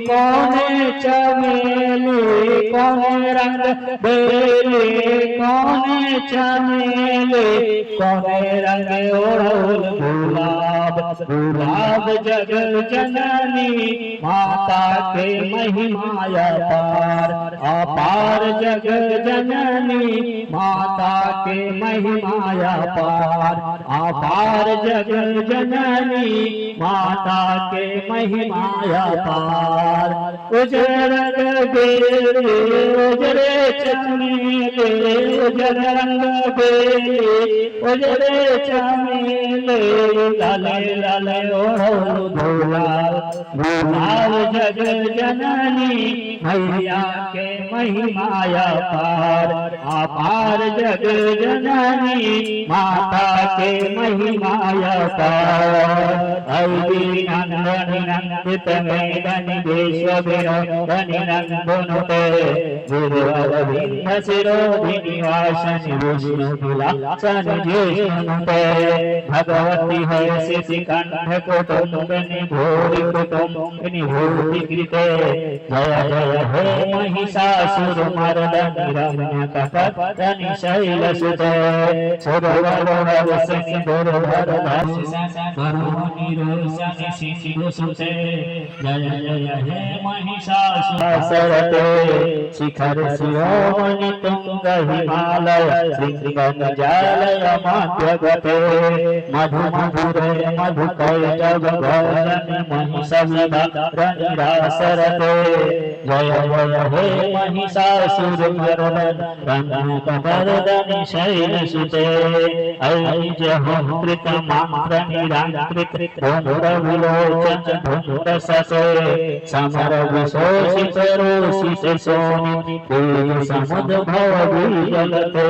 कौने चमेली कौने रंग बेली कौने चमेली कौने रंग ओढ़ौल गुलाब गुलाब जग जननी माता के महिमाया पार अपार जग जननी माता के महिमाया पार अपार जग जननी माता के महिमाया पार उजर बेली उजरे चमेली उजर रंग बेली उजरे चमेली लाले लाले ओढ़ौल गुलाब गुलाब जग जननी मैया के महिमाया पार अपार जग जननी माता के महिमाया पार अवधि नंदनी नंदित मेदनी विश्व विनोदनी नंदनुते गुरु अरविंद शिरोधि वासनि विष्णु विलासनि जिष्णुते भगवती है शिशिकंठ कुटुंबिनी भूरि कुटुंबिनी भूति कृते जय जय हे महिषासुरमर्दनि रम्यकपटनि शैलसुते सुरवरवरसनि दुर्धरधरि करुणिरोषनि शिशिरसुते जय जय हे महिषासुरसरते शिखर शिरोमणि तुंग हिमालय शृंगजालय मध्यगते मधु मधुरे मधुकैटभ भजन महिषविभद्रनि रासरते जय जय हे महिषासुरमर्दनि रम्यकपर्दनि शैलसुते ऐजहंकृत मात्रनिराकृत धनुरविलोचन धनुरससे समर विशोषित रोषित सोनि तेज समुद्भव विजलते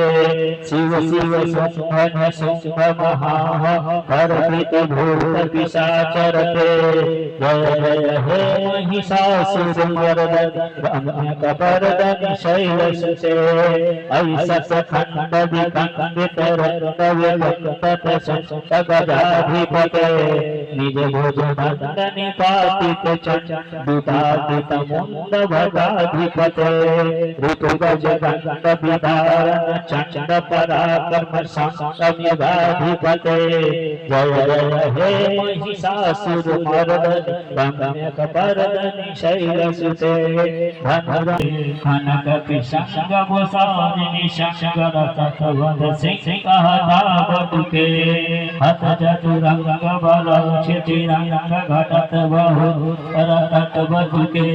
शिव शिव शुंभ शुंभ महाह कर्पित भूत पिशाचरते जय जय हे महिषासुरमर्दनि रम्यकपर्दनि शैलसुते ऐसस खंड विखंडित रक्त विभक्त संत गजाधिपते निज भुज दंडनि पातित चंडितादित मुंड भगाधिपते ऋतु गज गंड विदारण चंड पराक्रम संगमिगाधिपते जय जय हे महिषासुरमर्दनि रम्यकपर्दनि शैलसुते कनक पिशंग भूषारिणि शंकर तत्वद सिंहदा बटुके हत चतुरंग बल क्षितिरंग घटत बहु रत बटुके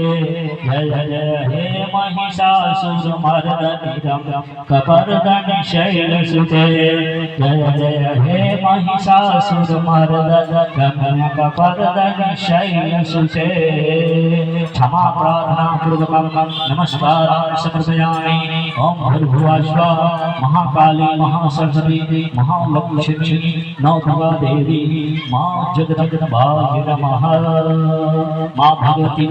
जय जय हे महिषासुरमर्दनि रम्यकपर्दनि शैलसुते जय जय हे महिषासुरमर्दनि रम्यकपर्दनि शैलसुते क्षमा प्रार्थना पूर्वकं नमस्कारान् समर्पयामि ओम भूर्भुवः स्वः महाकाली महासरस्वती महालक्ष्मी नवदुर्गा देवी मां जगदम्बा नमः मां भगवती